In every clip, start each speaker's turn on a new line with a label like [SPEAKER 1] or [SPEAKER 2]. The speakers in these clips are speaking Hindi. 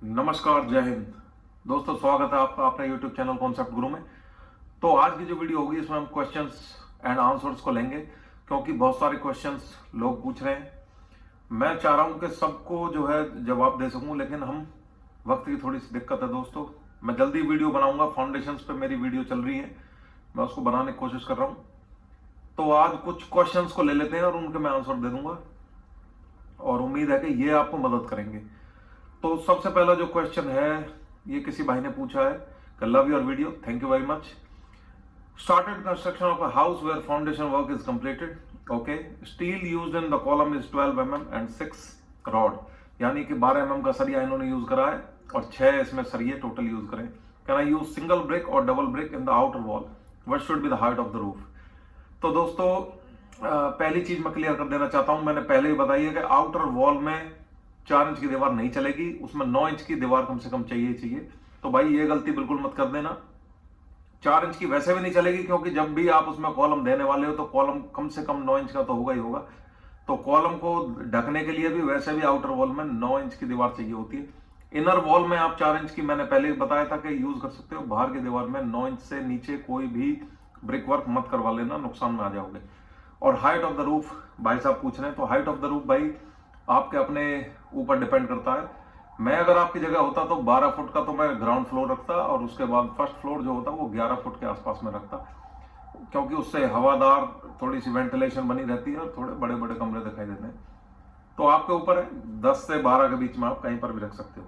[SPEAKER 1] नमस्कार, जय हिंद। दोस्तों, स्वागत है आपका अपने YouTube चैनल कॉन्सेप्ट गुरु में। तो आज की जो वीडियो होगी इसमें हम क्वेश्चंस एंड आंसर्स को लेंगे, क्योंकि बहुत सारे क्वेश्चंस लोग पूछ रहे हैं। मैं चाह रहा हूं कि सबको जो है जवाब दे सकूं, लेकिन हम वक्त की थोड़ी सी दिक्कत है दोस्तों। मैं जल्दी वीडियो बनाऊंगा, फाउंडेशंस पे मेरी वीडियो चल रही है, मैं उसको बनाने की कोशिश कर रहा हूँ। तो आज कुछ क्वेश्चंस को ले लेते हैं और उनके मैं आंसर दे दूंगा, और उम्मीद है कि ये आपको मदद करेंगे। तो सबसे पहला जो क्वेश्चन है, ये किसी भाई ने पूछा है। Love your video, thank you very much. Started construction of a house where foundation work is completed. Okay, steel used in the column is 12 mm and 6 rod, यानी कि 12 mm का सरिया इन्होंने यूज करा है और 6 इसमें सरिये टोटल यूज करें। Can I use single brick और double brick in the outer wall? What should be the height of the roof? तो दोस्तों, पहली चीज मैं क्लियर कर देना चाहता हूं, मैंने पहले ही बताई है कि आउटर वॉल में 4 इंच की दीवार नहीं चलेगी, उसमें 9 इंच की दीवार कम से कम चाहिए। तो भाई ये गलती बिल्कुल मत कर देना। 4 इंच की वैसे भी नहीं चलेगी, क्योंकि जब भी आप उसमें कॉलम देने वाले हो तो कॉलम कम से कम 9 इंच का तो होगा ही होगा। तो कॉलम को ढकने के लिए भी वैसे भी आउटर वॉल में 9 इंच की दीवार चाहिए होती है। इनर वॉल में आप 4 इंच की, मैंने पहले ही बताया था कि यूज कर सकते हो। बाहर की दीवार में 9 इंच से नीचे कोई भी ब्रिक वर्क मत करवा लेना, नुकसान में आ जाओगे। और हाइट ऑफ द रूफ भाई साहब पूछ रहे हैं, तो हाइट ऑफ द रूफ भाई आपके अपने ऊपर डिपेंड करता है। मैं अगर आपकी जगह होता तो 12 फुट का तो मैं ग्राउंड फ्लोर रखता, और उसके बाद फर्स्ट फ्लोर जो होता वो 11 फुट के आसपास में रखता, क्योंकि उससे हवादार थोड़ी सी वेंटिलेशन बनी रहती है और थोड़े बड़े बड़े कमरे दिखाई देते हैं। तो आपके ऊपर है, 10 से 12 के बीच में आप कहीं पर भी रख सकते हो।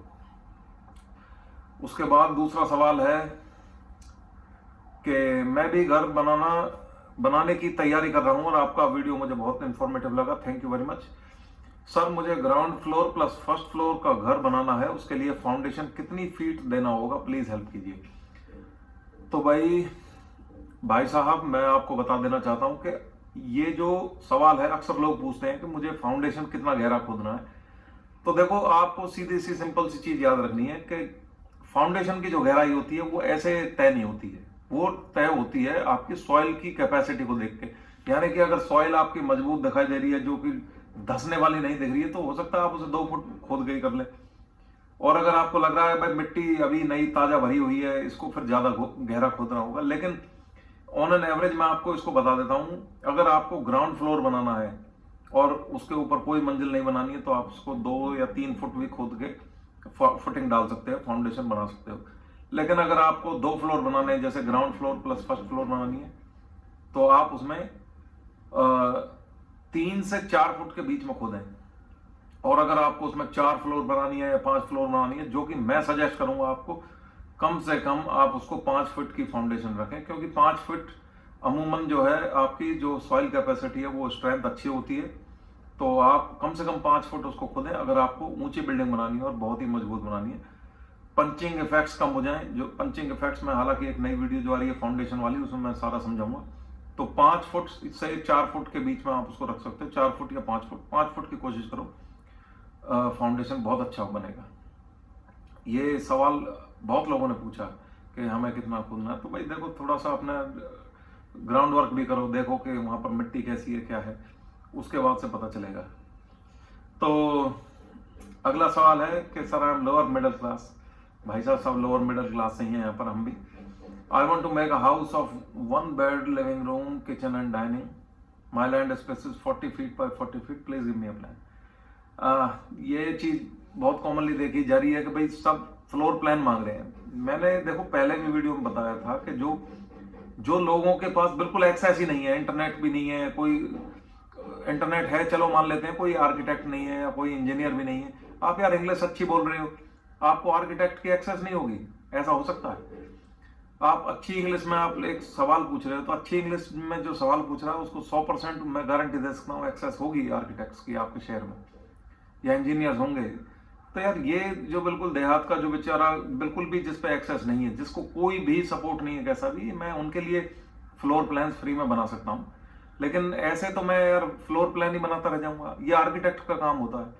[SPEAKER 1] उसके बाद दूसरा सवाल है कि मैं भी घर बनाने की तैयारी कर रहा हूं और आपका वीडियो मुझे बहुत इंफॉर्मेटिव लगा, thank you very much. Sir, मुझे ground floor plus first floor का घर बनाना है, उसके लिए फाउंडेशन कितनी फीट देना होगा, प्लीज हेल्प कीजिए। तो भाई साहब, मैं आपको बता देना चाहता हूं कि ये जो सवाल है अक्सर लोग पूछते हैं कि मुझे फाउंडेशन कितना गहरा खोदना है। तो देखो, आपको सीधी सी सिंपल सी चीज याद रखनी है कि फाउंडेशन की जो गहराई होती है वो ऐसे तय नहीं होती है, वो तय होती है आपकी सॉइल की कैपेसिटी को देख के। यानी कि अगर सॉइल आपकी मजबूत दिखाई दे रही है, जो कि धंसने वाली नहीं दिख रही है, तो हो सकता है आप उसे 2 फुट खोद के ही कर ले। और अगर आपको लग रहा है भाई मिट्टी अभी नई ताजा भरी हुई है, इसको फिर ज्यादा गहरा खोदना होगा। लेकिन ऑन एन एवरेज मैं आपको इसको बता देता हूं, अगर आपको ग्राउंड फ्लोर बनाना है और उसके ऊपर कोई मंजिल नहीं बनानी है, तो आप उसको 2 या 3 फुट भी खोद के फुटिंग डाल सकते हैं, फाउंडेशन बना सकते हो। लेकिन अगर आपको 2 फ्लोर बनाने हैं, जैसे ground floor plus first floor बनानी है, तो आप उसमें 3 से 4 फुट के बीच में खोदें। और अगर आपको उसमें 4 फ्लोर बनानी है या 5 फ्लोर बनानी है, जो कि मैं सजेस्ट करूंगा आपको, कम से कम आप उसको 5 फुट की फाउंडेशन रखें, क्योंकि 5 फुट अमूमन जो है आपकी जो सॉइल कैपेसिटी है वो स्ट्रेंथ अच्छी होती है। तो आप कम से कम 5 फुट उसको खोदें, अगर आपको ऊंची बिल्डिंग बनानी है और बहुत ही मजबूत बनानी है। पंचिंग इफेक्ट्स कम हो जाएं, जो पंचिंग इफेक्ट्स में हालांकि एक नई वीडियो जो आ रही है फाउंडेशन वाली, उसमें मैं सारा समझाऊंगा। तो 5 फुट से 4 फुट के बीच में आप उसको रख सकते हो, 4 फुट या 5 फुट। 5 फुट की कोशिश करो, फाउंडेशन बहुत अच्छा बनेगा। ये सवाल बहुत लोगों ने पूछा कि हमें कितना खोदना है। तो भाई देखो, थोड़ा सा अपना ग्राउंड वर्क भी करो, देखो कि वहां पर मिट्टी कैसी है, क्या है, उसके बाद से पता चलेगा। तो अगला सवाल है कि sir, I am lower middle class. भाई साहब, सब लोअर मिडिल क्लास से ही हैं यहाँ पर, हम भी। I want to make a house of 1 bed, living room, kitchen and dining. My land space is 40 feet by 40 feet, please give me a plan. ये चीज बहुत कॉमनली देखी जा रही है कि भाई सब फ्लोर प्लान मांग रहे हैं। मैंने देखो पहले भी वीडियो में बताया था कि जो लोगों के पास बिल्कुल एक्सेस ही नहीं है, इंटरनेट भी नहीं है, कोई इंटरनेट है चलो मान लेते हैं, कोई आर्किटेक्ट नहीं है या कोई इंजीनियर भी नहीं है। आप यार इंग्लिश अच्छी बोल रहे हो, आपको आर्किटेक्ट की एक्सेस नहीं होगी, ऐसा हो सकता है? आप अच्छी इंग्लिश में आप एक सवाल पूछ रहे हो, तो अच्छी इंग्लिश में जो सवाल पूछ रहा है उसको 100% मैं गारंटी दे सकता हूँ एक्सेस होगी आर्किटेक्ट्स की आपके शहर में, या इंजीनियर्स होंगे। तो यार ये जो बिल्कुल देहात का जो बेचारा बिल्कुल भी जिस पे एक्सेस नहीं है, जिसको कोई भी सपोर्ट नहीं है कैसा भी, मैं उनके लिए फ्लोर प्लान फ्री में बना सकता हूँ। लेकिन ऐसे तो मैं यार फ्लोर प्लान ही बनाता रह जाऊंगा, ये आर्किटेक्ट का काम होता है।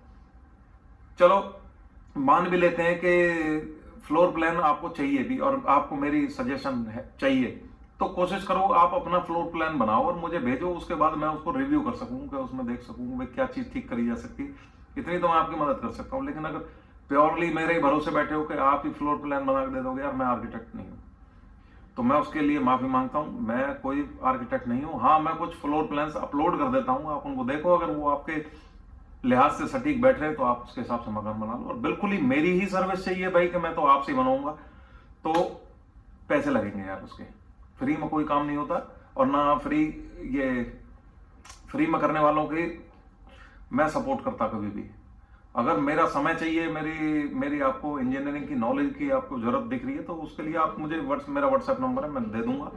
[SPEAKER 1] चलो मान भी लेते हैं कि फ्लोर प्लान आपको चाहिए भी और आपको मेरी सजेशन है चाहिए, तो कोशिश करो आप अपना फ्लोर प्लान बनाओ और मुझे भेजो, उसके बाद मैं उसको रिव्यू कर सकूं, कि उसमें देख सकूं भाई क्या चीज ठीक करी जा सकती है। इतनी तो मैं आपकी मदद कर सकता हूं। लेकिन अगर प्योरली मेरे ही भरोसे बैठे हो कि आप ही फ्लोर प्लान बना के दे दोगे, यार मैं आर्किटेक्ट नहीं हूँ। तो मैं उसके लिए माफी मांगता हूँ, मैं कोई आर्किटेक्ट नहीं हूँ। हाँ, मैं कुछ फ्लोर प्लान्स अपलोड कर देता हूँ, आप उनको देखो, अगर वो आपके लिहाज से सटीक बैठ रहे हैं तो आप उसके हिसाब से मकान बना लो। और बिल्कुल ही मेरी ही सर्विस चाहिए भाई कि मैं तो आपसे बनाऊंगा, तो पैसे लगेंगे यार उसके। फ्री में कोई काम नहीं होता, और ना फ्री में करने वालों की मैं सपोर्ट करता कभी भी। अगर मेरा समय चाहिए, मेरी आपको इंजीनियरिंग की नॉलेज की आपको जरूरत दिख रही है, तो उसके लिए आप मुझे मेरा व्हाट्सएप नंबर है, मैं दे दूंगा।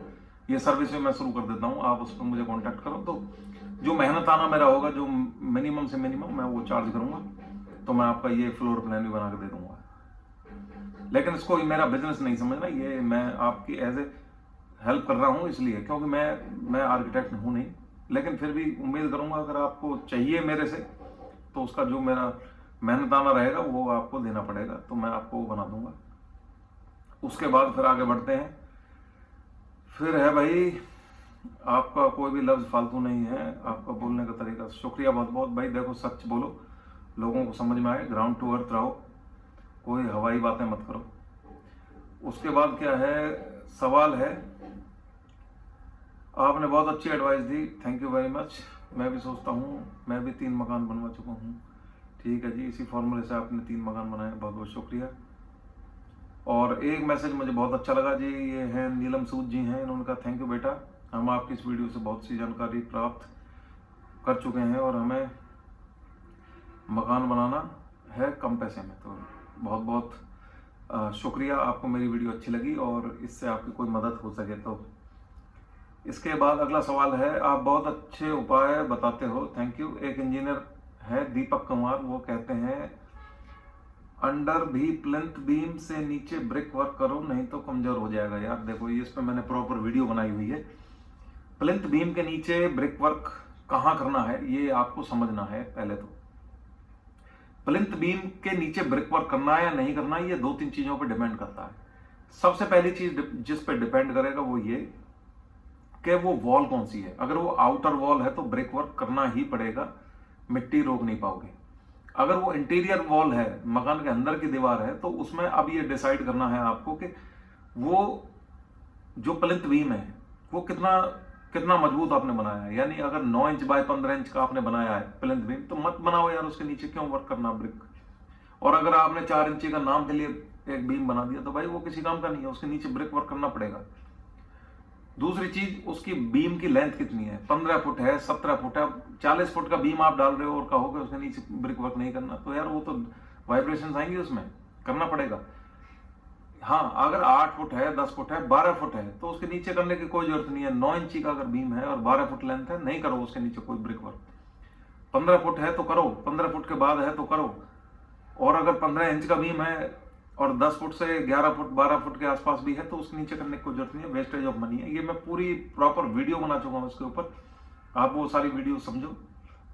[SPEAKER 1] ये सर्विस मैं शुरू कर देता हूँ, आप उस पर मुझे कांटेक्ट करो, तो जो मेहनत आना मेरा होगा, जो मिनिमम से मिनिमम मैं वो चार्ज करूंगा, तो मैं आपका ये फ्लोर प्लान भी बना के दे दूंगा। लेकिन इसको मेरा बिजनेस नहीं समझना, ये मैं आपकी एज ए हेल्प कर रहा हूँ इसलिए, क्योंकि मैं आर्किटेक्ट हूँ नहीं, लेकिन फिर भी उम्मीद करूंगा अगर आपको चाहिए मेरे से, तो उसका जो मेरा मेहनताना रहेगा वो आपको देना पड़ेगा, तो मैं आपको वो बना दूंगा। उसके बाद फिर आगे बढ़ते हैं। फिर है भाई, आपका कोई भी लफ्ज फालतू नहीं है, आपका बोलने का तरीका, शुक्रिया बहुत बहुत भाई। देखो, सच बोलो, लोगों को समझ में आए, ग्राउंड टू अर्थ रहो, कोई हवाई बातें मत करो। उसके बाद क्या है, सवाल है, आपने बहुत अच्छी advice the, thank you very much. मैं भी सोचता हूँ, मैं भी 3 मकान बनवा चुका हूँ। ठीक है जी, इसी फॉर्मूले से आपने 3 मकान बनाए, बहुत बहुत शुक्रिया। और एक मैसेज मुझे बहुत अच्छा लगा जी, ये है नीलम सूद जी हैं, इन्होंने कहा थैंक यू बेटा, हम आपकी इस वीडियो से बहुत सी जानकारी प्राप्त कर चुके हैं और हमें मकान बनाना है कम पैसे में। तो बहुत बहुत शुक्रिया, आपको मेरी वीडियो अच्छी लगी और इससे आपकी कोई मदद हो सके तो। इसके बाद अगला सवाल है, आप बहुत अच्छे उपाय बताते हो, थैंक यू। एक इंजीनियर है दीपक कुमार, वो कहते हैं अंडर भी प्लिंथ बीम से नीचे ब्रिक वर्क करो, नहीं तो कमजोर हो जाएगा। यार देखो, इस पे मैंने प्रॉपर वीडियो बनाई हुई है। प्लिंथ बीम के नीचे ब्रिक वर्क कहाँ करना है ये आपको समझना है। पहले तो प्लिंथ बीम के नीचे ब्रिक वर्क करना है या नहीं करना है, ये 2-3 चीजों पर डिपेंड करता है। सबसे पहली चीज जिस पे डिपेंड करेगा वो ये कि वो वॉल कौन सी है। अगर वो आउटर वॉल है तो ब्रिक वर्क करना ही पड़ेगा, मिट्टी रोक नहीं पाओगे। अगर वो इंटीरियर वॉल है, मकान के अंदर की दीवार है, तो उसमें अब ये डिसाइड करना है आपको कि वो जो प्लिंथ बीम है वो कितना मजबूत आपने बनाया है। यानी अगर 9 इंच बाय 15 इंच का आपने बनाया है प्लिंथ बीम, तो मत बनाओ यार, उसके नीचे क्यों वर्क करना ब्रिक। और अगर आपने 4 इंची का नाम के लिए एक बीम बना दिया, तो भाई वो किसी काम का नहीं है, उसके नीचे ब्रिक वर्क करना पड़ेगा। दूसरी चीज, उसकी बीम की लेंथ कितनी है, 15 फुट है, 17 फुट है। 40 फुट का बीम आप डाल रहे हो और कहोगे उसके नीचे ब्रिक वर्क नहीं करना, तो यार वो तो वाइब्रेशन आएंगे, उसमें करना पड़ेगा। हाँ, अगर 8 फुट है, 10 फुट है, 12 फुट है, तो उसके नीचे करने की कोई जरूरत नहीं है। 9 इंची का अगर बीम है और 12 फुट लेंथ है, नहीं करो उसके नीचे कोई ब्रिक वर्क। 15 फुट है तो करो, 15 फुट के बाद है तो करो। और अगर 15 इंच का बीम है और 10 फुट से 11 फुट 12 फुट के आसपास भी है, तो उसके नीचे करने की कोई जरूरत नहीं है, वेस्टेज ऑफ मनी है। ये मैं पूरी प्रॉपर वीडियो बना चुका हूँ उसके ऊपर, आप वो सारी वीडियो समझो,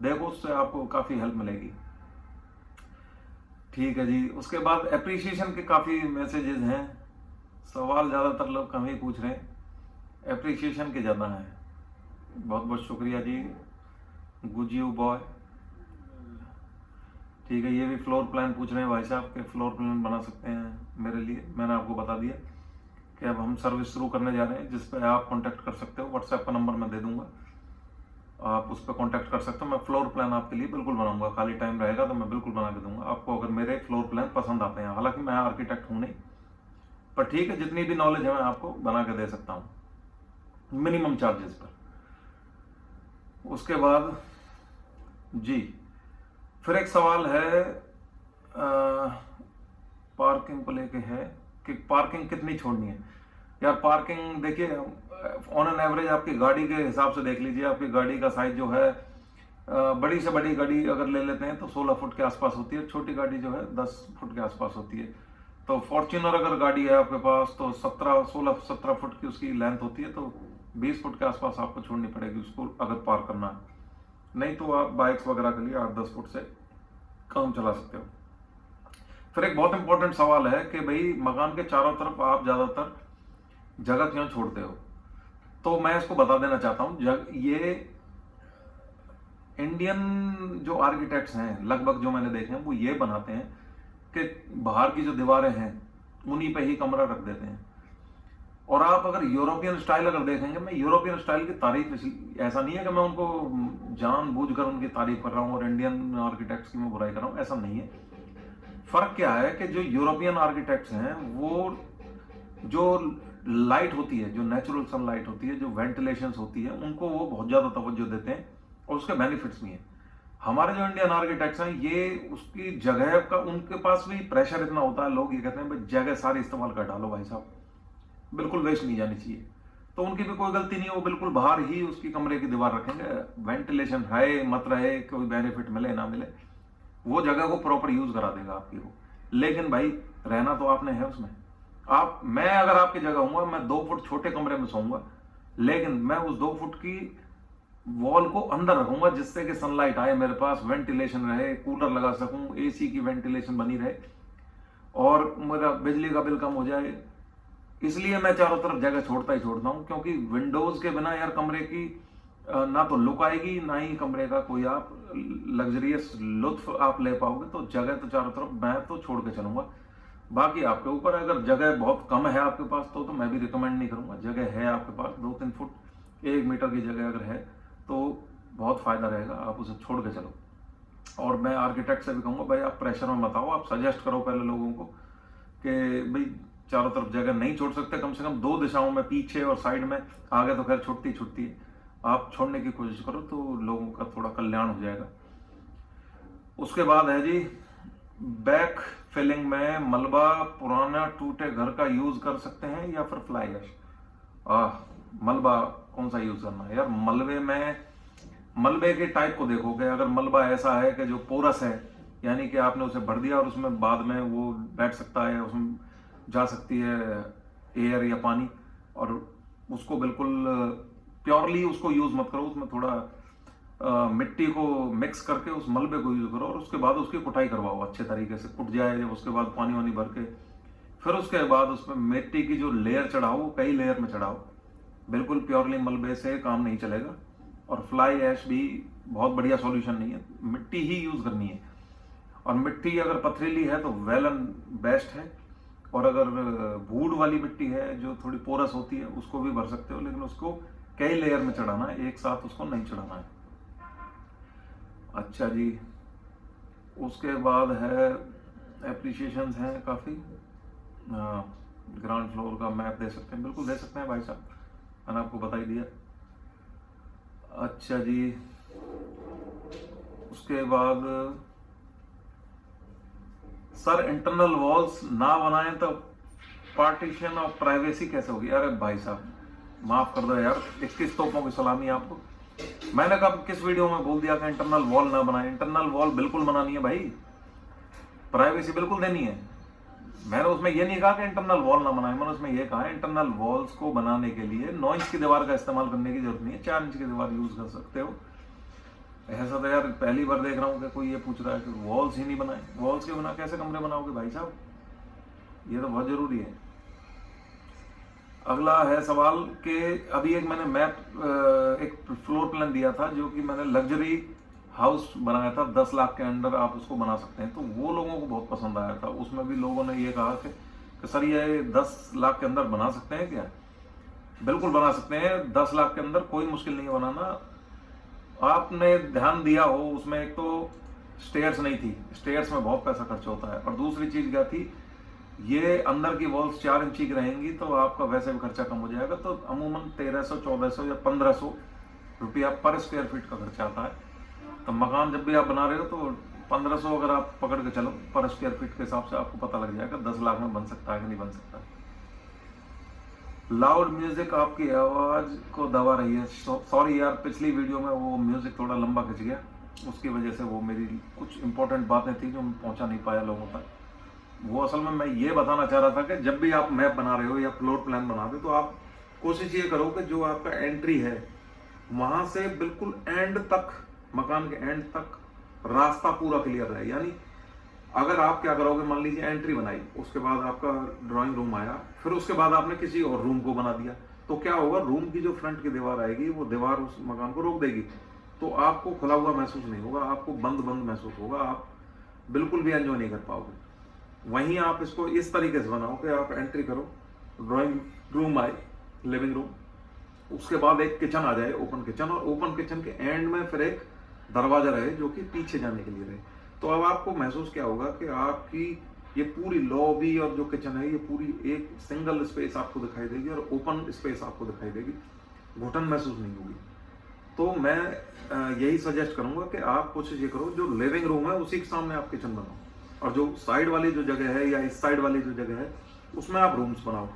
[SPEAKER 1] देखो, उससे आपको काफी हेल्प मिलेगी। ठीक है जी। उसके बाद एप्रिसिएशन के काफी मैसेजेस हैं, सवाल ज्यादातर लोग कम ही पूछ रहे हैं, एप्रिसिएशन के ज्यादा है। बहुत बहुत शुक्रिया जी, गुजियो बॉय। ठीक है, ये भी फ्लोर प्लान पूछ रहे हैं भाई साहब के फ्लोर प्लान बना सकते हैं मेरे लिए। मैंने आपको बता दिया कि अब हम सर्विस शुरू करने जा रहे हैं, जिस पे आप कांटेक्ट कर सकते हो। व्हाट्सएप का नंबर मैं दे दूंगा, आप उस पर कांटेक्ट कर सकते हो। मैं फ्लोर प्लान आपके लिए बिल्कुल बनाऊंगा, खाली टाइम रहेगा तो मैं बिल्कुल बना के दूंगा आपको, अगर मेरे फ्लोर प्लान पसंद आते हैं। हालांकि मैं आर्किटेक्ट हूँ नहीं, पर ठीक है, जितनी भी नॉलेज है मैं आपको बना के दे सकता हूँ मिनिमम चार्जेस पर। उसके बाद जी, फिर एक सवाल है पार्किंग को लेके है कि पार्किंग कितनी छोड़नी है। यार पार्किंग देखिए, ऑन एन एवरेज आपकी गाड़ी के हिसाब से देख लीजिए, आपकी गाड़ी का साइज जो है, बड़ी से बड़ी गाड़ी अगर ले लेते हैं तो 16 फुट के आसपास होती है, छोटी गाड़ी जो है 10 फुट के आसपास होती है। तो फॉर्च्यूनर अगर गाड़ी है आपके पास तो 16-17 फुट की उसकी लेंथ होती है, तो 20 फुट के आसपास आपको छोड़नी पड़ेगी उसको अगर पार्क करना है। नहीं तो आप बाइक्स वगैरह के लिए 8-10 फुट से काम चला सकते हो। फिर एक बहुत इंपॉर्टेंट सवाल है कि भाई मकान के चारों तरफ आप ज्यादातर जगह क्यों छोड़ते हो। तो मैं इसको बता देना चाहता हूं, ये इंडियन जो आर्किटेक्ट्स हैं लगभग जो मैंने देखे हैं वो ये बनाते हैं के बाहर की जो दीवारें हैं उन्हीं पे ही कमरा रख देते हैं। और आप अगर यूरोपियन स्टाइल अगर देखेंगे, मैं यूरोपियन स्टाइल की तारीफ ऐसा नहीं है कि मैं उनको जानबूझकर उनकी तारीफ कर रहा हूँ और इंडियन आर्किटेक्ट्स की मैं बुराई कर रहा हूँ, ऐसा नहीं है। फर्क क्या है कि जो यूरोपियन आर्किटेक्ट्स हैं वो जो लाइट होती है, जो नेचुरल सनलाइट होती है, जो वेंटिलेशन होती है, उनको वो बहुत ज्यादा तवज्जो देते हैं और उसके बेनिफिट्स भी हैं। हमारे जो इंडियन आर्किटेक्ट्स हैं ये उसकी जगह का, उनके पास भी प्रेशर इतना होता है, लोग ये कहते हैं भाई जगह सारी इस्तेमाल कर डालो भाई साहब, बिल्कुल वेस्ट नहीं जानी चाहिए। तो उनकी भी कोई गलती नहीं है, वो बिल्कुल बाहर ही उसकी कमरे की दीवार रखेंगे, वेंटिलेशन है मत रहे, कोई बेनिफिट मिले ना मिले, वो जगह को प्रॉपर यूज करा देगा आपकी को। लेकिन भाई रहना तो आपने है उसमें। मैं अगर आपकी जगह हूंगा, मैं 2 फुट छोटे कमरे में सोऊंगा, लेकिन मैं उस 2 फुट की वॉल को अंदर रखूंगा जिससे कि सनलाइट आए, मेरे पास वेंटिलेशन रहे, कूलर लगा सकूं, एसी की वेंटिलेशन बनी रहे और मेरा बिजली का बिल कम हो जाए। इसलिए मैं चारों तरफ जगह छोड़ता ही छोड़ता हूं, क्योंकि विंडोज के बिना यार कमरे की ना तो लुक आएगी, ना ही कमरे का कोई आप लग्जरियस लुत्फ आप ले पाओगे। तो जगह तो चारों तरफ मैं तो छोड़ के चलूंगा, बाकी आपके ऊपर। अगर जगह बहुत कम है आपके पास तो मैं भी रिकमेंड नहीं करूंगा। जगह है आपके पास 2-3 फुट 1 मीटर की जगह अगर है तो बहुत फायदा रहेगा, आप उसे छोड़ के चलो। और मैं आर्किटेक्ट से भी कहूंगा भाई आप प्रेशर में मत आओ, आप सजेस्ट करो पहले लोगों को कि भाई चारों तरफ जगह नहीं छोड़ सकते, कम से कम 2 दिशाओं में, पीछे और साइड में, आगे तो खैर छुट्टी है, आप छोड़ने की कोशिश करो तो लोगों का थोड़ा कल्याण हो जाएगा। उसके बाद है जी बैक फिलिंग में मलबा, पुराना टूटे घर का यूज कर सकते हैं या फिर फ्लाई ऐश। मलबा कौन सा यूज करना है यार? मलबे के टाइप को देखोगे, अगर मलबा ऐसा है कि जो पोरस है, यानी कि आपने उसे भर दिया और उसमें बाद में वो बैठ सकता है, उसमें जा सकती है एयर या पानी, और उसको बिल्कुल प्योरली उसको यूज मत करो, उसमें थोड़ा मिट्टी को मिक्स करके उस मलबे को यूज करो और उसके बाद उसकी कुटाई करवाओ अच्छे तरीके से, कुट जाए जब, उसके बाद पानी वानी भर के, फिर उसके बाद उसमें मिट्टी की जो लेयर चढ़ाओ वो कई लेयर में चढ़ाओ, बिल्कुल प्योरली मलबे से काम नहीं चलेगा। और फ्लाई ऐश भी बहुत बढ़िया सॉल्यूशन नहीं है, मिट्टी ही यूज करनी है। और मिट्टी अगर पथरीली है तो वेल एंड बेस्ट है, और अगर भूड वाली मिट्टी है जो थोड़ी पोरस होती है उसको भी भर सकते हो, लेकिन उसको कई लेयर में चढ़ाना है, एक साथ उसको नहीं चढ़ाना है। अच्छा जी, उसके बाद है एप्रिसिएशंस हैं काफ़ी। ग्राउंड फ्लोर का मैप दे सकते हैं, बिल्कुल दे सकते हैं भाई साहब, मैंने आपको बता ही दिया। अच्छा जी, उसके बाद सर इंटरनल वॉल्स ना बनाएं तो पार्टीशन ऑफ प्राइवेसी कैसे होगी? अरे भाई साहब माफ कर दो यार, 21 तोपों की सलामी आपको। मैंने कब किस वीडियो में बोल दिया कि इंटरनल वॉल ना बनाए? इंटरनल वॉल बिल्कुल बनानी है भाई, प्राइवेसी बिल्कुल देनी है। मैंने उसमें ये नहीं कहा कि इंटरनल वॉल ना बनाए, मैंने उसमें ये कहा इंटरनल वॉल्स को बनाने के लिए 9 इंच की दीवार का इस्तेमाल करने की जरूरत नहीं है, 4 इंच की दीवार यूज कर सकते हो। ऐसा तो यार पहली बार देख रहा हूँ कि कोई ये पूछ रहा है कि वॉल्स ही नहीं बनाए। वॉल्स के बिना कैसे कमरे बनाओगे भाई साहब? ये तो बहुत जरूरी है। अगला है सवाल कि अभी एक मैंने मैप एक फ्लोर प्लान दिया था जो कि मैंने लग्जरी हाउस बनाया था, 10 लाख के अंदर आप उसको बना सकते हैं, तो वो लोगों को बहुत पसंद आया था। उसमें भी लोगों ने ये कहा कि सर ये 10 लाख के अंदर बना सकते हैं क्या? बिल्कुल बना सकते हैं, 10 लाख के अंदर कोई मुश्किल नहीं है बनाना। आपने ध्यान दिया हो उसमें, एक तो स्टेयर्स नहीं थी, स्टेयर्स में बहुत पैसा खर्च होता है, और दूसरी चीज क्या थी, ये अंदर की वॉल्स 4 इंची की रहेंगी तो आपका वैसे भी खर्चा कम हो जाएगा। तो अमूमन 1300, 1400 या 1500 रुपया पर स्क्वायर फीट का खर्चा आता है। तो मकान जब भी आप बना रहे हो तो 1500 अगर आप पकड़ के चलो पर स्क्वायर फीट के हिसाब से, आपको पता लग जाएगा 10 लाख में बन सकता है कि नहीं बन सकता। लाउड म्यूजिक आपकी आवाज को दबा रही है। सॉरी यार, पिछली वीडियो में वो म्यूजिक थोड़ा लंबा खिंच गया, उसकी वजह से वो मेरी कुछ इंपॉर्टेंट बातें थी जो मैं पहुंचा नहीं पाया लोगों तक। वो असल में मैं ये बताना चाह रहा था कि जब भी आप मैप बना रहे हो या फ्लोर प्लान बना रहे हो तो आप कोशिश ये करो कि जो आपका एंट्री है वहां से बिल्कुल एंड तक, मकान के एंड तक रास्ता पूरा क्लियर रहे। यानी अगर आप क्या करोगे, मान लीजिए एंट्री बनाई, उसके बाद आपका ड्राइंग रूम आया, फिर उसके बाद आपने किसी और रूम को बना दिया, तो क्या होगा, रूम की जो फ्रंट की दीवार आएगी वो दीवार उस मकान को रोक देगी, तो आपको खुला हुआ महसूस नहीं होगा, आपको बंद बंद महसूस होगा, आप बिल्कुल भी एंजॉय नहीं कर पाओगे। वहीं आप इसको इस तरीके से बनाओ कि आप एंट्री करो, ड्राइंग रूम आए, लिविंग रूम, उसके बाद एक किचन आ जाए, ओपन किचन, और ओपन किचन के एंड में फिर एक दरवाजा रहे जो कि पीछे जाने के लिए रहे। तो अब आपको महसूस क्या होगा कि आपकी ये पूरी लॉबी और जो किचन है ये पूरी एक सिंगल स्पेस आपको दिखाई देगी और ओपन स्पेस आपको दिखाई देगी, घुटन महसूस नहीं होगी। तो मैं यही सजेस्ट करूंगा कि आप कोशिश ये करो जो लिविंग रूम है उसी के सामने आप किचन बनाओ, और जो साइड वाली जो जगह है या इस साइड वाली जो जगह है उसमें आप रूम्स बनाओ।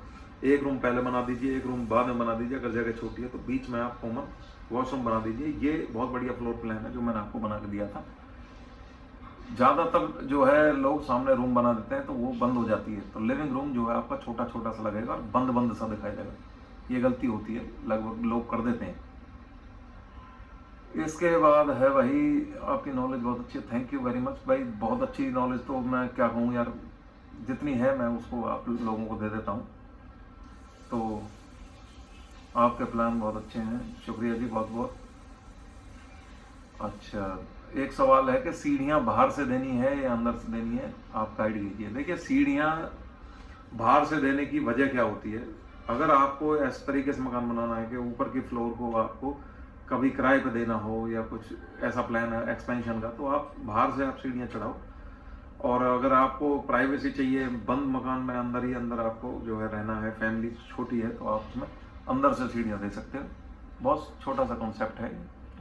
[SPEAKER 1] एक रूम पहले बना दीजिए, एक रूम बाद में बना दीजिए, अगर जगह छोटी है तो बीच में आप कॉमन वॉशरूम बना दीजिए। ये बहुत बढ़िया फ्लोर प्लान है जो मैंने आपको बना के दिया था। ज़्यादातर जो है लोग सामने रूम बना देते हैं तो वो बंद हो जाती है, तो लिविंग रूम जो है आपका छोटा छोटा सा लगेगा और बंद बंद सा दिखाई देगा। ये गलती होती है, लगभग लोग कर देते हैं। इसके बाद है भाई, आपकी नॉलेज बहुत अच्छी है, थैंक यू वेरी मच भाई, बहुत अच्छी नॉलेज। तो मैं क्या कहूँ यार, जितनी है मैं उसको आप लोगों को दे देता हूँ। तो आपके प्लान बहुत अच्छे हैं, शुक्रिया जी बहुत बहुत। अच्छा, एक सवाल है कि सीढ़ियाँ बाहर से देनी है या अंदर से देनी है, आप गाइड कीजिए। देखिए, सीढ़ियाँ बाहर से देने की वजह क्या होती है, अगर आपको इस तरीके से मकान बनाना है कि ऊपर की फ्लोर को आपको कभी किराए पे देना हो या कुछ ऐसा प्लान है एक्सपेंशन का, तो आप बाहर से आप सीढ़ियाँ चढ़ाओ। और अगर आपको प्राइवेसी चाहिए, बंद मकान में अंदर ही अंदर आपको जो है रहना है, फैमिली छोटी है, तो आप उसमें अंदर से सीढ़ियाँ दे सकते हो। बहुत छोटा सा कॉन्सेप्ट है,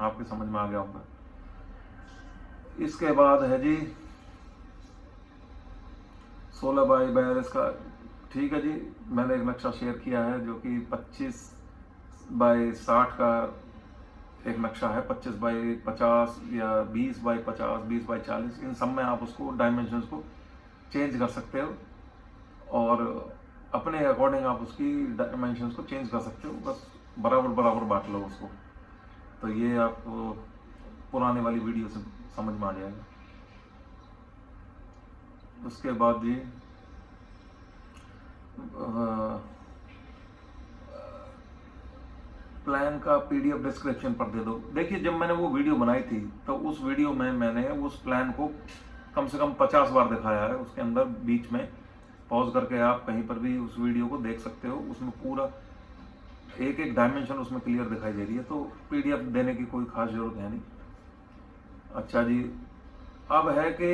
[SPEAKER 1] आपके समझ में आ गया होगा। इसके बाद है जी 16 बाई 42 का, ठीक है जी, मैंने एक नक्शा शेयर किया है जो कि 25 बाई 60 का एक नक्शा है, 25 बाई 50 या 20 बाई 50, 20 बाई 40, इन सब में आप उसको डायमेंशंस को चेंज कर सकते हो और अपने अकॉर्डिंग आप उसकी डायमेंशंस को चेंज कर सकते हो। बस बराबर बराबर बांट लो उसको, तो ये आपको पुराने वाली वीडियो से समझ में आ जाएगा। उसके बाद जी प्लान का पीडीएफ डिस्क्रिप्शन पर दे दो। देखिए, जब मैंने वो वीडियो बनाई थी तो उस वीडियो में मैंने उस प्लान को कम से कम 50 बार दिखाया है। उसके अंदर बीच में पॉज करके आप कहीं पर भी उस वीडियो को देख सकते हो, उसमें पूरा एक एक डायमेंशन उसमें क्लियर दिखाई दे रही है, तो पीडीएफ देने की कोई खास जरूरत है नहीं। अच्छा जी, अब है कि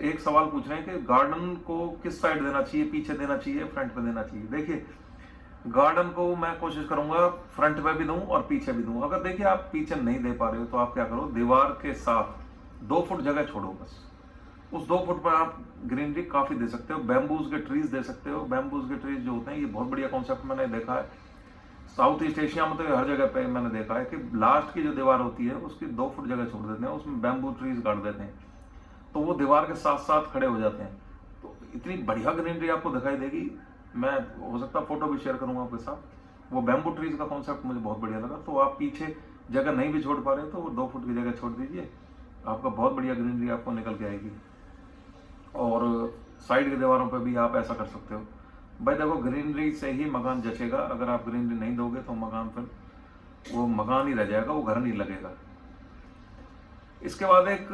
[SPEAKER 1] एक सवाल पूछ रहे हैं कि गार्डन को किस साइड देना चाहिए, पीछे देना चाहिए, फ्रंट पे देना चाहिए। देखिए, गार्डन को मैं कोशिश करूंगा फ्रंट पे भी दूं और पीछे भी दूं। अगर देखिए आप पीछे नहीं दे पा रहे हो तो आप क्या करो, दीवार के साथ 2 फुट जगह छोड़ो, बस उस 2 फुट पर आप ग्रीनरी काफी दे सकते हो। बैम्बूज के ट्रीज दे सकते हो। बैम्बूज के ट्रीज जो होते हैं, ये बहुत बढ़िया कॉन्सेप्ट मैंने देखा है साउथ ईस्ट एशिया में, तो हर जगह पे मैंने देखा है कि लास्ट की जो दीवार होती है उसकी 2 फुट जगह छोड़ देते हैं, उसमें बैम्बू ट्रीज गाड़ देते हैं, तो वो दीवार के साथ साथ खड़े हो जाते हैं, तो इतनी बढ़िया ग्रीनरी आपको दिखाई देगी। मैं हो सकता है फोटो भी शेयर करूंगा आपके साथ। वो बैम्बू ट्रीज का कॉन्सेप्ट मुझे बहुत बढ़िया लगा। तो आप पीछे जगह नहीं भी छोड़ पा रहे तो वो 2 फुट की जगह छोड़ दीजिए, आपका बहुत बढ़िया ग्रीनरी आपको निकल के आएगी। और साइड की दीवारों पर भी आप ऐसा कर सकते हो। भाई देखो, ग्रीनरी से ही मकान जचेगा। अगर आप ग्रीनरी नहीं दोगे तो मकान फिर वो मकान ही रह जाएगा, वो घर नहीं लगेगा। इसके बाद एक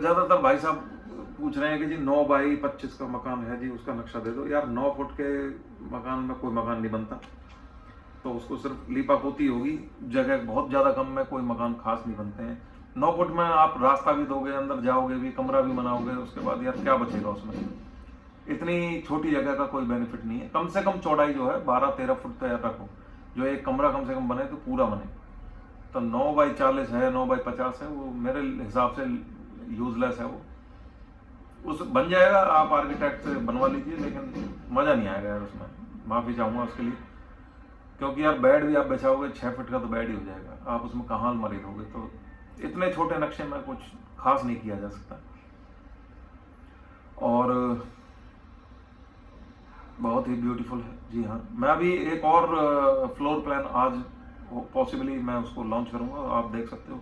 [SPEAKER 1] ज्यादातर भाई साहब पूछ रहे हैं कि जी 9 बाई 25 का मकान है जी, उसका नक्शा दे दो। यार 9 फुट के मकान में कोई मकान नहीं बनता, तो उसको सिर्फ लीपा पोती होगी, जगह बहुत ज्यादा कम में कोई मकान खास नहीं बनते हैं। 9 फुट में आप रास्ता भी दोगे, अंदर जाओगे भी, कमरा भी बनाओगे, उसके बाद यार क्या बचेगा उसमें। इतनी छोटी जगह का कोई बेनिफिट नहीं है। कम से कम चौड़ाई जो है 12-13 फुट तैयार रखो, जो एक कमरा कम से कम बने तो पूरा बने। तो 9 बाई 40 है, 9 बाई 50 है, वो मेरे हिसाब से यूजलेस है। वो उस बन जाएगा, आप आर्किटेक्ट से बनवा लीजिए, लेकिन मजा नहीं आएगा यार उसमें, माफी चाहूंगा उसके लिए। क्योंकि यार बेड भी आप बिछाओगे 6 फीट का, तो बेड ही हो जाएगा, आप उसमें कहाँ अलमारी दोगे। तो इतने छोटे नक्शे में कुछ खास नहीं किया जा सकता। और बहुत ही ब्यूटीफुल है जी। हाँ, मैं अभी एक और फ्लोर प्लान आज पॉसिबली मैं उसको लॉन्च करूंगा, आप देख सकते हो।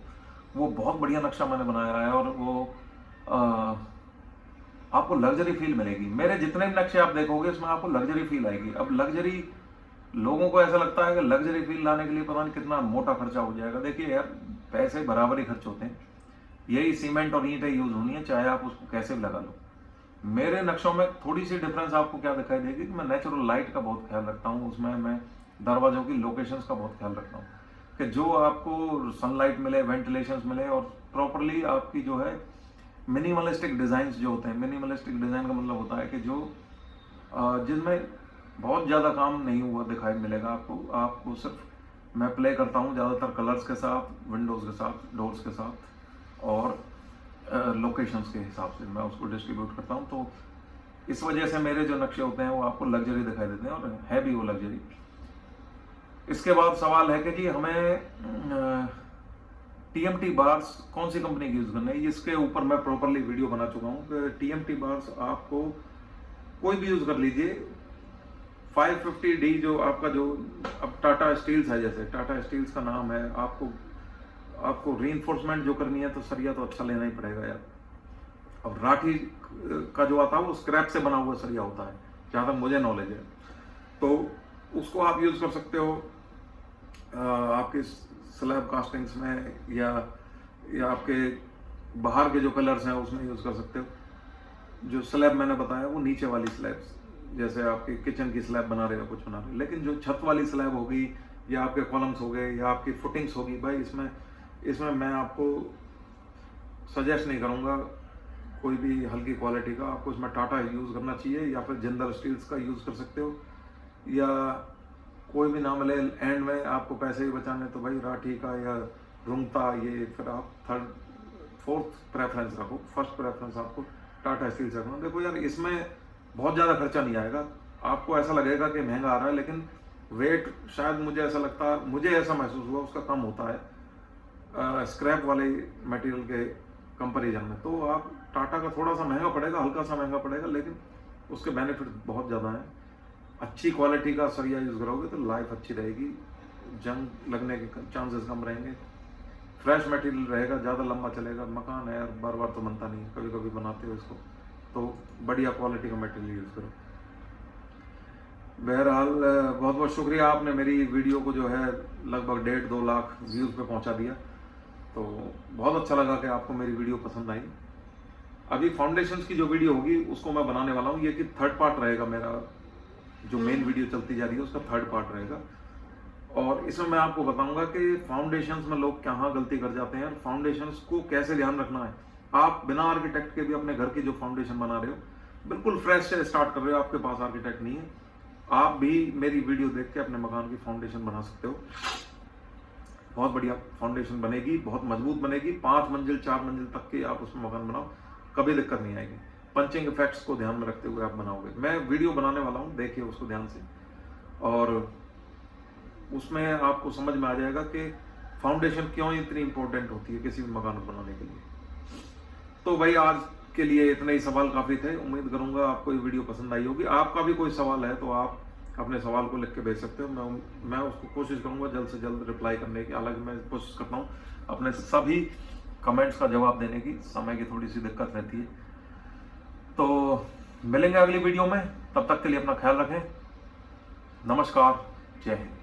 [SPEAKER 1] वो बहुत बढ़िया नक्शा मैंने बनाया है और वो आपको लग्जरी फील मिलेगी। मेरे जितने भी नक्शे आप देखोगे उसमें आपको लग्जरी फील आएगी। अब लग्जरी, लोगों को ऐसा लगता है कि लग्जरी फील लाने के लिए पता नहीं कितना मोटा खर्चा हो जाएगा। देखिए यार, पैसे बराबर ही खर्च होते हैं, यही सीमेंट और ईंटें यूज होनी है, चाहे आप उसको कैसे भी लगा लो। मेरे नक्शों में थोड़ी सी डिफरेंस आपको क्या दिखाई देगी कि मैं नेचुरल लाइट का बहुत ख्याल रखता हूँ, उसमें मैं दरवाजों की लोकेशंस का बहुत ख्याल रखता हूँ कि जो आपको सनलाइट मिले, वेंटिलेशंस मिले, और प्रॉपरली आपकी जो है मिनिमलिस्टिक डिज़ाइंस जो होते हैं। मिनिमलिस्टिक डिज़ाइन का मतलब होता है कि जो जिनमें बहुत ज़्यादा काम नहीं हुआ दिखाई मिलेगा आपको सिर्फ मैं प्ले करता हूँ ज़्यादातर कलर्स के साथ, विंडोज़ के साथ, डोर्स के साथ, और लोकेशंस के हिसाब से मैं उसको डिस्ट्रीब्यूट करता हूँ। तो इस वजह से मेरे जो नक्शे होते हैं वो आपको लग्जरी दिखाई देते हैं, और है भी वो लग्जरी। इसके बाद सवाल है कि जी हमें टीएमटी बार्स कौन सी कंपनी की यूज़ करना है। इसके ऊपर मैं प्रॉपरली वीडियो बना चुका हूँ कि टीएमटी बार्स आपको कोई भी यूज़ कर लीजिए। 550D जो आपका जो अब टाटा स्टील्स है, जैसे टाटा स्टील्स का नाम है, आपको रीइंफोर्समेंट जो करनी है तो सरिया तो अच्छा लेना ही पड़ेगा यार। अब राठी का जो आता है वो स्क्रैप से बना हुआ सरिया होता है, जहाँ तक मुझे नॉलेज है, तो उसको आप यूज़ कर सकते हो आपके स्लैब कास्टिंग्स में, या आपके बाहर के जो पिलर्स हैं उसमें यूज़ कर सकते हो। जो स्लैब मैंने बताया वो नीचे वाली स्लैब्स, जैसे आपके किचन की स्लैब बना रहे हो, कुछ बना रहे हो, लेकिन जो छत वाली स्लैब होगी, या आपके कॉलम्स हो गए, या आपकी फुटिंग्स होगी, भाई इसमें मैं आपको सजेस्ट नहीं करूँगा कोई भी हल्की क्वालिटी का। आपको इसमें टाटा यूज़ करना चाहिए, या फिर जिंदल स्टील्स का यूज़ कर सकते हो, या कोई भी ना मिले एंड में आपको पैसे भी बचाने तो भाई राठी का या रुंगता, ये फिर आप फोर्थ प्रेफरेंस रखो। फर्स्ट प्रेफरेंस आपको टाटा स्टील से रखना। देखो यार, इसमें बहुत ज़्यादा खर्चा नहीं आएगा। आपको ऐसा लगेगा कि महंगा आ रहा है, लेकिन वेट शायद मुझे ऐसा महसूस हुआ उसका कम होता है स्क्रैप वाले मटेरियल के कंपैरिजन में। तो आप टाटा का थोड़ा सा महंगा पड़ेगा, हल्का सा महंगा पड़ेगा, लेकिन उसके बेनिफिट बहुत ज़्यादा हैं। अच्छी क्वालिटी का सरिया यूज़ करोगे तो लाइफ अच्छी रहेगी, जंग लगने के चांसेस कम रहेंगे, फ्रेश मटेरियल रहेगा, ज़्यादा लंबा चलेगा। मकान है यार, बार बार तो बनता नहीं, कभी कभी बनाते हो इसको, तो बढ़िया क्वालिटी का मटेरियल यूज़ करो। बहरहाल बहुत बहुत शुक्रिया, आपने मेरी वीडियो को जो है लगभग 1.5-2 लाख व्यूज़ पे पहुंचा दिया, तो बहुत अच्छा लगा कि आपको मेरी वीडियो पसंद आई। अभी फाउंडेशंस की जो वीडियो होगी उसको मैं बनाने वाला हूँ, ये कि थर्ड पार्ट रहेगा मेरा, जो मेन वीडियो चलती जा रही है उसका थर्ड पार्ट रहेगा। और इसमें मैं आपको बताऊंगा कि फाउंडेशंस में लोग कहाँ गलती कर जाते हैं, फाउंडेशंस को कैसे ध्यान रखना है। आप बिना आर्किटेक्ट के भी अपने घर की जो फाउंडेशन बना रहे हो, बिल्कुल फ्रेश से स्टार्ट कर रहे हो, आपके पास आर्किटेक्ट नहीं है, आप भी मेरी वीडियो देख के अपने मकान की फाउंडेशन बना सकते हो। बहुत बढ़िया फाउंडेशन बनेगी, बहुत मजबूत बनेगी। 5 मंजिल 4 मंजिल तक के आप उसमें मकान बनाओ, कभी दिक्कत नहीं आएगी। पंचिंग इफेक्ट्स को ध्यान में रखते हुए आप बनाओगे। मैं वीडियो बनाने वाला हूँ, देखिए उसको ध्यान से, और उसमें आपको समझ में आ जाएगा कि फाउंडेशन क्यों इतनी इंपॉर्टेंट होती है किसी भी मकान को बनाने के लिए। तो भाई आज के लिए इतने ही सवाल काफ़ी थे। उम्मीद करूंगा आपको ये वीडियो पसंद आई होगी। आपका भी कोई सवाल है तो आप अपने सवाल को लिख के भेज सकते हो। मैं उसको कोशिश करूंगा जल्द से जल्द रिप्लाई करने की। हालांकि मैं कोशिश करता हूँ अपने सभी कमेंट्स का जवाब देने की, समय की थोड़ी सी दिक्कत रहती है। तो मिलेंगे अगली वीडियो में, तब तक के लिए अपना ख्याल रखें। नमस्कार, जय हिंद।